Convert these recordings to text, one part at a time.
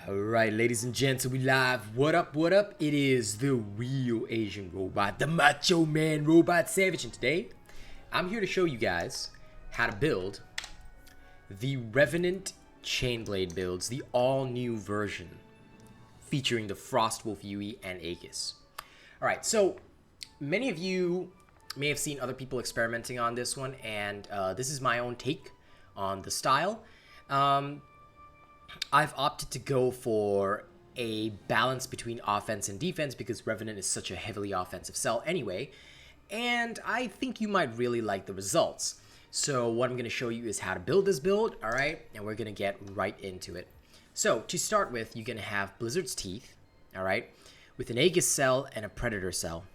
Alright, ladies and gents, we live. What up, what up? It is the real Asian robot, the Macho Man Robot Savage, and today I'm here to show you guys how to build the Revenant Chain Blade builds, the all-new version featuring the Frostwolf UE and Aegis. Alright, so many of you may have seen other people experimenting on this one, and this is my own take on the style. I've opted to go for a balance between offense and defense because Revenant is such a heavily offensive cell anyway, and I think you might really like the results. So what I'm going to show you is how to build this build, alright, and we're going to get right into it. So to start with, you're going to have Blizzard's Teeth, alright, with an Aegis cell and a Predator cell.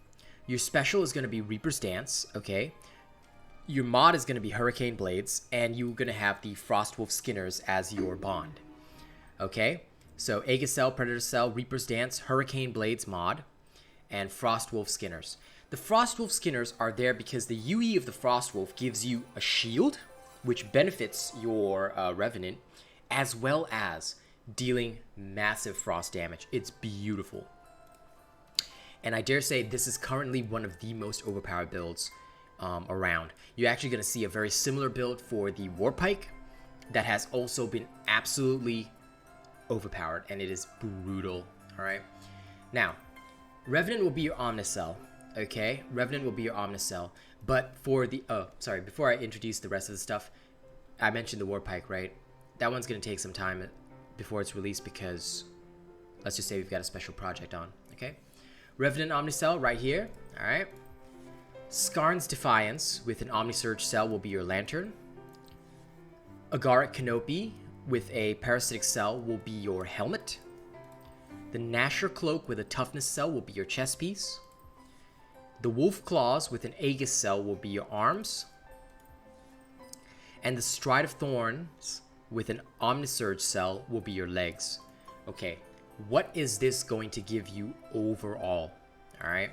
Your special is going to be Reaper's Dance, okay? Your mod is going to be Hurricane Blades, and you're going to have the Frostwolf Skinners as your bond. Okay, so Aegis Cell, Predator Cell, Reaper's Dance, Hurricane Blades mod, and Frostwolf Skinners. The Frostwolf Skinners are there because the UE of the Frostwolf gives you a shield, which benefits your Revenant, as well as dealing massive frost damage. It's beautiful. And I dare say this is currently one of the most overpowered builds around. You're actually going to see a very similar build for the Warpike that has also been absolutely overpowered, and it is brutal. Alright, now Revenant will be your Omnicell, okay? Revenant will be your Omnicell, but for the before I introduce the rest of the stuff, I mentioned the Warpike, right? That one's gonna take some time before it's released because let's just say we've got a special project on, okay? Revenant Omnicell right here. Alright, Skarn's Defiance with an Omnisurge cell will be your Lantern. Agaric Canopy with a Parasitic cell will be your helmet. The Nasher Cloak with a Toughness cell will be your chest piece. The Wolf Claws with an Aegis cell will be your arms. And the Stride of Thorns with an Omnisurge cell will be your legs. Okay, what is this going to give you overall? Alright,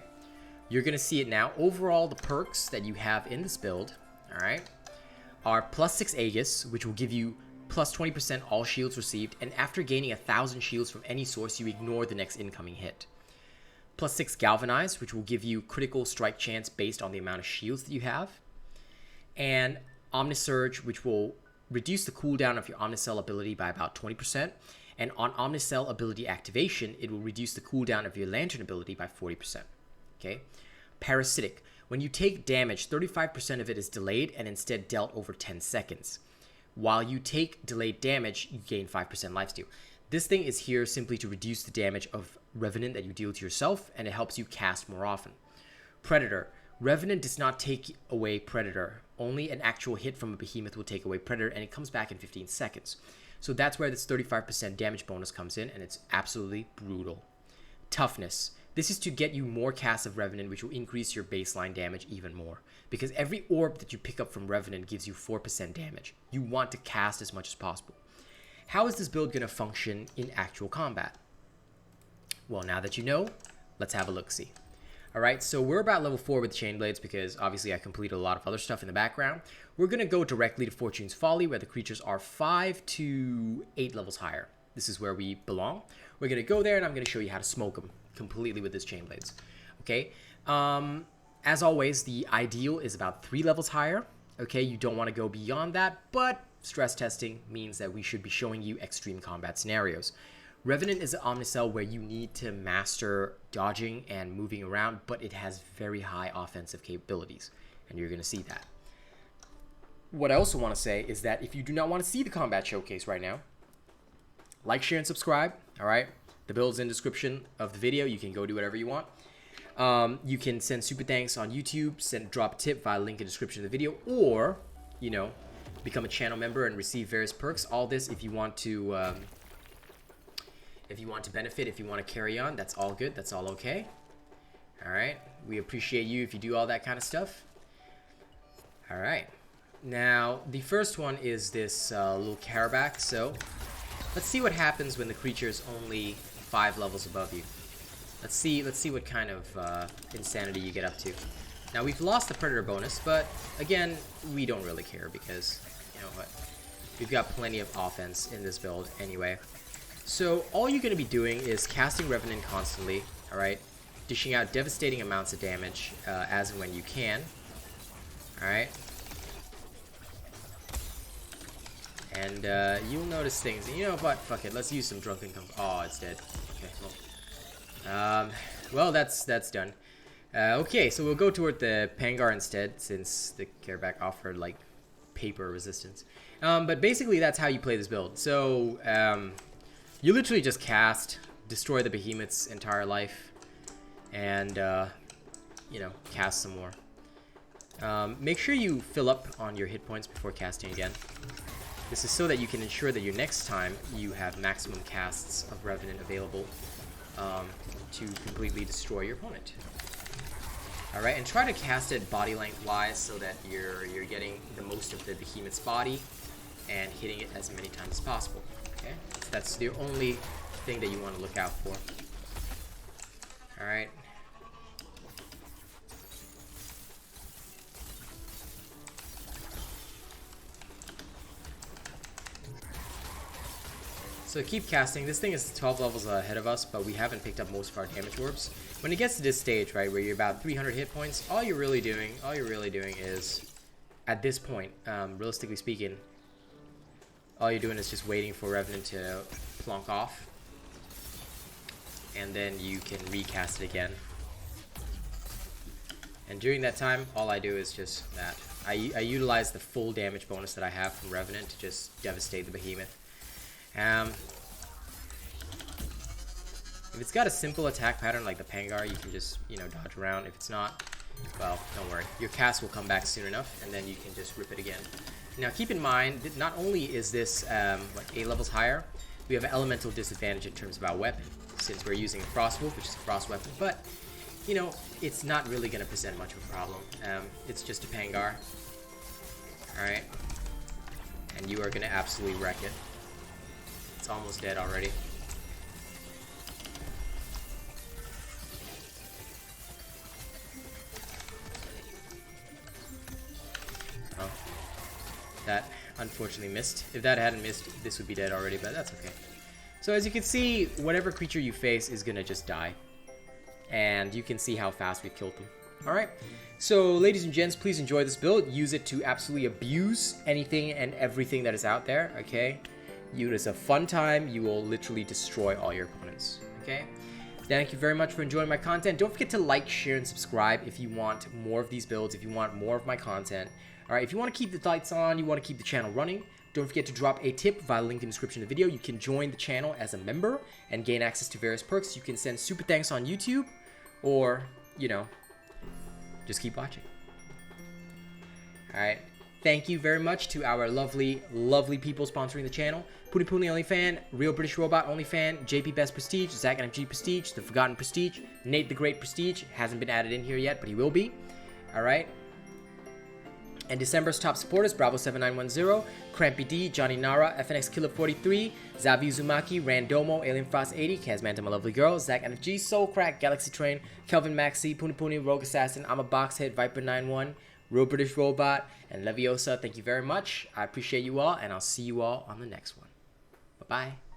you're going to see it now. Overall, the perks that you have in this build, alright, are +6 Aegis, which will give you plus 20% all shields received, and after gaining 1,000 shields from any source, you ignore the next incoming hit. +6 Galvanize, which will give you critical strike chance based on the amount of shields that you have. And Omnisurge, which will reduce the cooldown of your Omnicell ability by about 20%. And on Omnicell ability activation, it will reduce the cooldown of your Lantern ability by 40%. Okay? Parasitic. When you take damage, 35% of it is delayed and instead dealt over 10 seconds. While you take delayed damage, you gain 5% lifesteal. This thing is here simply to reduce the damage of Revenant that you deal to yourself, and it helps you cast more often. Predator. Revenant does not take away Predator. Only an actual hit from a behemoth will take away Predator, and it comes back in 15 seconds. So that's where this 35% damage bonus comes in, and it's absolutely brutal. Toughness. This is to get you more casts of Revenant, which will increase your baseline damage even more. Because every orb that you pick up from Revenant gives you 4% damage. You want to cast as much as possible. How is this build going to function in actual combat? Well, now that you know, let's have a look-see. Alright, so we're about level 4 with Chain Blades because obviously I completed a lot of other stuff in the background. We're going to go directly to Fortune's Folly, where the creatures are 5 to 8 levels higher. This is where we belong. We're going to go there, and I'm going to show you how to smoke them completely with this Chain Blades. Okay, as always, the ideal is about 3 levels higher. Okay, you don't want to go beyond that, but stress testing means that we should be showing you extreme combat scenarios. Revenant is an Omnicell where you need to master dodging and moving around, but it has very high offensive capabilities, and you're going to see that. What I also want to say is that if you do not want to see the combat showcase right now, like, share, and subscribe, alright? The build's in the description of the video. You can go do whatever you want. You can send super thanks on YouTube, drop a tip via link in the description of the video, or, you know, become a channel member and receive various perks. All this if you want to benefit, if you want to carry on, that's all good. That's all okay. Alright. We appreciate you if you do all that kind of stuff. Alright. Now, the first one is this little Carabac. So, let's see what happens when the creature is only 5 levels above you. Let's see what kind of insanity you get up to. Now, we've lost the Predator bonus, but again, we don't really care because, you know what, we've got plenty of offense in this build anyway. So all you're going to be doing is casting Revenant constantly, alright? Dishing out devastating amounts of damage as and when you can, alright? And you'll notice things. You know what? Fuck it. Let's use some Drunken Comfort. Oh, it's dead. Okay, well. Well, that's done. Okay, so we'll go toward the Pangar instead, since the Careback offered, like, paper resistance. But basically, that's how you play this build. So, you literally just cast, destroy the Behemoth's entire life, and, you know, cast some more. Make sure you fill up on your hit points before casting again. This is so that you can ensure that your next time you have maximum casts of Revenant available to completely destroy your opponent. Alright, and try to cast it body length wise so that you're getting the most of the Behemoth's body and hitting it as many times as possible. Okay? So that's the only thing that you want to look out for. Alright. So keep casting. This thing is 12 levels ahead of us, but we haven't picked up most of our damage orbs. When it gets to this stage, right, where you're about 300 hit points, all you're really doing is, at this point, realistically speaking, all you're doing is just waiting for Revenant to plonk off, and then you can recast it again. And during that time, all I do is just that. I utilize the full damage bonus that I have from Revenant to just devastate the Behemoth. If it's got a simple attack pattern like the Pangar, you can just, you know, dodge around. If it's not, well, don't worry. Your cast will come back soon enough, and then you can just rip it again. Now, keep in mind that not only is this, like, 8 levels higher, we have an elemental disadvantage in terms of our weapon, since we're using a Frost Wolf, which is a frost weapon, but, you know, it's not really going to present much of a problem. It's just a Pangar. Alright. And you are going to absolutely wreck it. It's almost dead already. Oh. That unfortunately missed. If that hadn't missed, this would be dead already, but that's okay. So as you can see, whatever creature you face is gonna just die. And you can see how fast we killed them. Alright, so ladies and gents, please enjoy this build. Use it to absolutely abuse anything and everything that is out there, okay? It is a fun time. You will literally destroy all your opponents, okay? Thank you very much for enjoying my content. Don't forget to like, share, and subscribe if you want more of these builds, if you want more of my content. Alright, if you want to keep the lights on, you want to keep the channel running, don't forget to drop a tip via the link in the description of the video. You can join the channel as a member and gain access to various perks. You can send super thanks on YouTube, or, you know, just keep watching. Alright. Thank you very much to our lovely, lovely people sponsoring the channel. Puni Puni OnlyFan, Real British Robot OnlyFan, JP Best Prestige, Zach NFG Prestige, The Forgotten Prestige, Nate the Great Prestige. Hasn't been added in here yet, but he will be. Alright. And December's top supporters, Bravo7910, Crampy D, Johnny Nara, FNX Killer 43, Zavi Uzumaki, Randomo, Alien Frost 80, Kazmanta My Lovely Girl, Zach NFG, Soul Crack, Galaxy Train, Kelvin Maxi, Puni Puni, Rogue Assassin, I'm a Boxhead, Viper 91, Real British Robot, and Leviosa. Thank you very much. I appreciate you all, and I'll see you all on the next one. Bye-bye.